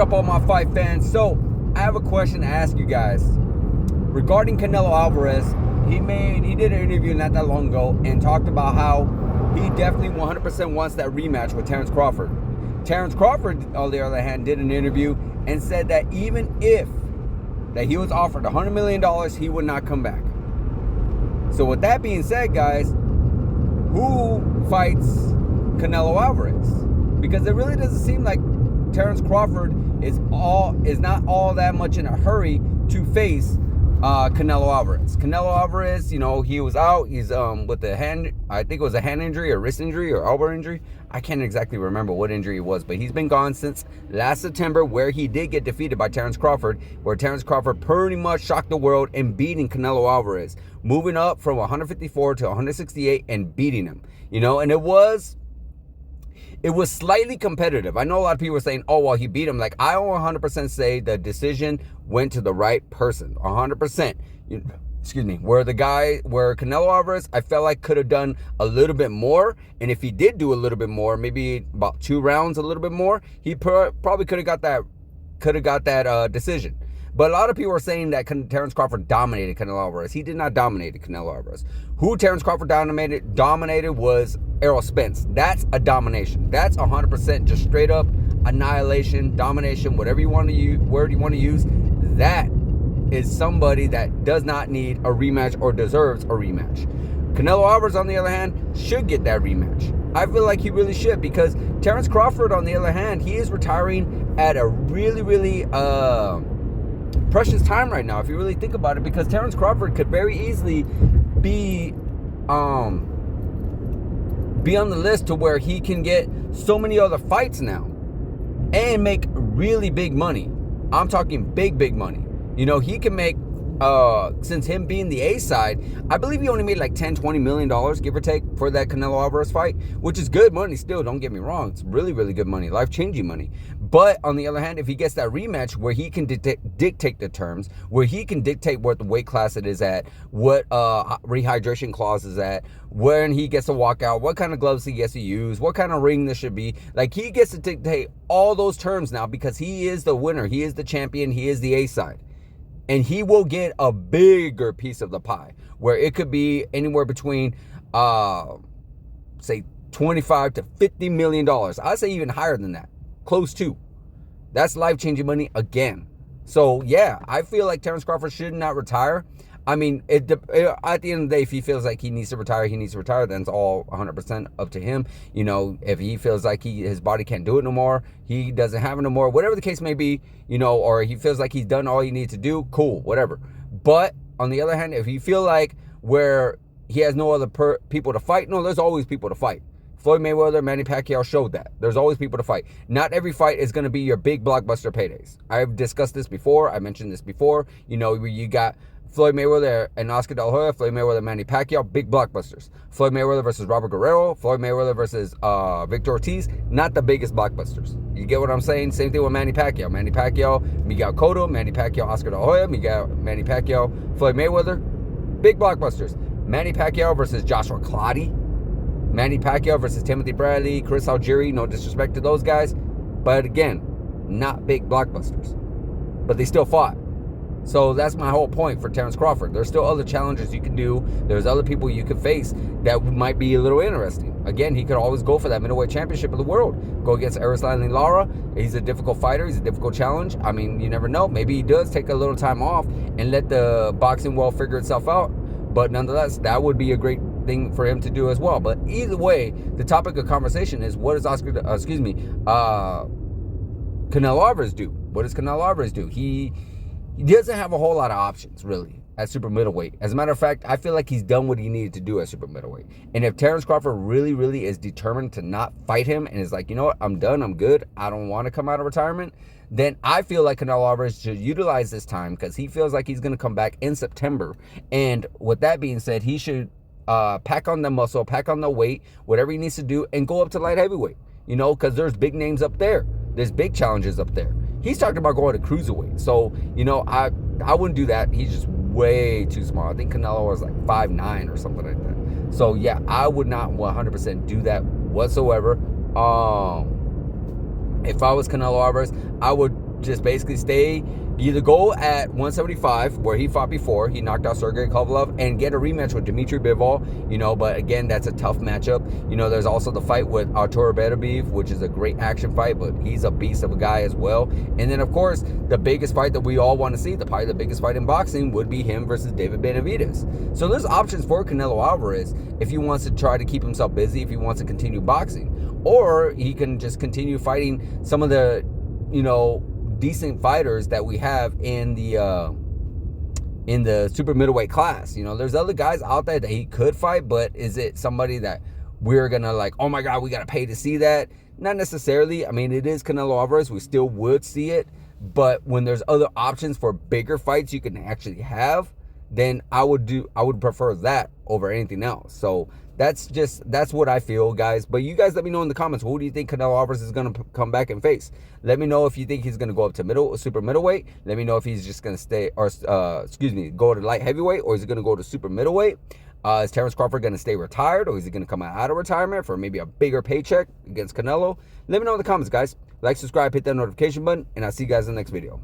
up, all my fight fans? So, I have a question to ask you guys. Regarding Canelo Alvarez, he did an interview not that long ago and talked about how he definitely 100% wants that rematch with Terence Crawford. Terence Crawford, on the other hand, did an interview and said that even if that he was offered $100 million, he would not come back. So with that being said, guys, who fights Canelo Alvarez? Because it really doesn't seem like Terence Crawford is not all that much in a hurry to face Canelo Alvarez. Canelo Alvarez, he was out. He's with the hand, I think it was a hand injury or wrist injury or elbow injury. I can't exactly remember what injury it was, but he's been gone since last September, where he did get defeated by Terence Crawford, where Terence Crawford pretty much shocked the world and beating Canelo Alvarez, moving up from 154 to 168 and beating him. And it was slightly competitive. I know a lot of people are saying, oh, well, he beat him. Like, I 100% say the decision went to the right person. 100%. Excuse me. Where Canelo Alvarez, I felt like could have done a little bit more. And if he did do a little bit more, maybe about 2 rounds, a little bit more, he probably could have got that decision. But a lot of people are saying that Terence Crawford dominated Canelo Alvarez. He did not dominate Canelo Alvarez. Who Terence Crawford dominated was Errol Spence. That's a domination. That's 100% just straight up annihilation, domination, whatever you want to use, word you want to use. That is somebody that does not need a rematch or deserves a rematch. Canelo Alvarez, on the other hand, should get that rematch. I feel like he really should, because Terence Crawford, on the other hand, he is retiring at a really, really precious time right now, if you really think about it, because Terence Crawford could very easily be on the list to where he can get so many other fights now and make really big money. I'm talking big money. He can make, since him being the A side, I believe he only made like $10-20 million, give or take, for that Canelo Alvarez fight, which is good money still, don't get me wrong. It's really, really good money, life-changing money. But on the other hand, if he gets that rematch where he can dictate the terms, where he can dictate what the weight class it is at, what rehydration clause is at, when he gets to walk out, what kind of gloves he gets to use, what kind of ring this should be, like, he gets to dictate all those terms now, because he is the winner, he is the champion, he is the A side. And he will get a bigger piece of the pie, where it could be anywhere between, say, $25 to $50 million. I'd say even higher than that. Close to. That's life-changing money again. So, yeah, I feel like Terence Crawford should not retire. I mean, at the end of the day, if he feels like he needs to retire, he needs to retire. Then it's all 100% up to him. If he feels like his body can't do it no more, he doesn't have it no more, whatever the case may be, or he feels like he's done all he needs to do, cool, whatever. But on the other hand, if you feel like where he has no other people to fight, no, there's always people to fight. Floyd Mayweather, Manny Pacquiao showed that. There's always people to fight. Not every fight is going to be your big blockbuster paydays. I've discussed this before. I mentioned this before. You got Floyd Mayweather and Oscar De La Hoya, Floyd Mayweather, Manny Pacquiao, big blockbusters. Floyd Mayweather versus Robert Guerrero, Floyd Mayweather versus Victor Ortiz, not the biggest blockbusters. You get what I'm saying? Same thing with Manny Pacquiao. Manny Pacquiao, Miguel Cotto, Manny Pacquiao, Oscar De La Hoya, Manny Pacquiao, Floyd Mayweather, big blockbusters. Manny Pacquiao versus Joshua Clottey, Manny Pacquiao versus Timothy Bradley, Chris Algieri, no disrespect to those guys, but again, not big blockbusters. But they still fought. So that's my whole point for Terence Crawford. There's still other challenges you can do. There's other people you could face that might be a little interesting. Again, he could always go for that middleweight championship of the world. Go against Erislandy Lara. He's a difficult fighter. He's a difficult challenge. I mean, you never know. Maybe he does take a little time off and let the boxing world figure itself out. But nonetheless, that would be a great thing for him to do as well. But either way, the topic of conversation is, what does Canelo Alvarez do? What does Canelo Alvarez do? He doesn't have a whole lot of options, really, at super middleweight. As a matter of fact, I feel like he's done what he needed to do at super middleweight. And if Terence Crawford really, really is determined to not fight him and is like, you know what, I'm done, I'm good, I don't want to come out of retirement, then I feel like Canelo Alvarez should utilize this time, because he feels like he's going to come back in September. And with that being said, he should pack on the muscle, pack on the weight, whatever he needs to do, and go up to light heavyweight, because there's big names up there. There's big challenges up there. He's talking about going to cruiserweight. So, I wouldn't do that. He's just way too small. I think Canelo was like 5'9" or something like that. So, yeah, I would not 100% do that whatsoever. If I was Canelo Alvarez, I would just basically stay, either go at 175 where he fought before, he knocked out Sergey Kovalev, and get a rematch with Dmitry Bivol, you know, but again, that's a tough matchup. You know, there's also the fight with Artur Beterbiev, which is a great action fight, but he's a beast of a guy as well. And then, of course, the biggest fight that we all want to see, probably the biggest fight in boxing, would be him versus David Benavidez. So there's options for Canelo Alvarez if he wants to try to keep himself busy, if he wants to continue boxing, or he can just continue fighting some of the, you know, decent fighters that we have in the super middleweight class. You know, there's other guys out there that he could fight, but is it somebody that we're gonna like, oh my god, we gotta pay to see that? Not necessarily. I mean, it is Canelo Alvarez, we still would see it, but when there's other options for bigger fights you can actually have, then I would prefer that over anything else. So that's what I feel, guys. But you guys let me know in the comments, who do you think Canelo Alvarez is going to come back and face? Let me know if you think he's going to go up to super middleweight. Let me know if he's just going to stay, or go to light heavyweight, or is he going to go to super middleweight? Is Terrence Crawford going to stay retired, or is he going to come out of retirement for maybe a bigger paycheck against Canelo? Let me know in the comments, guys. Like, subscribe, hit that notification button, and I'll see you guys in the next video.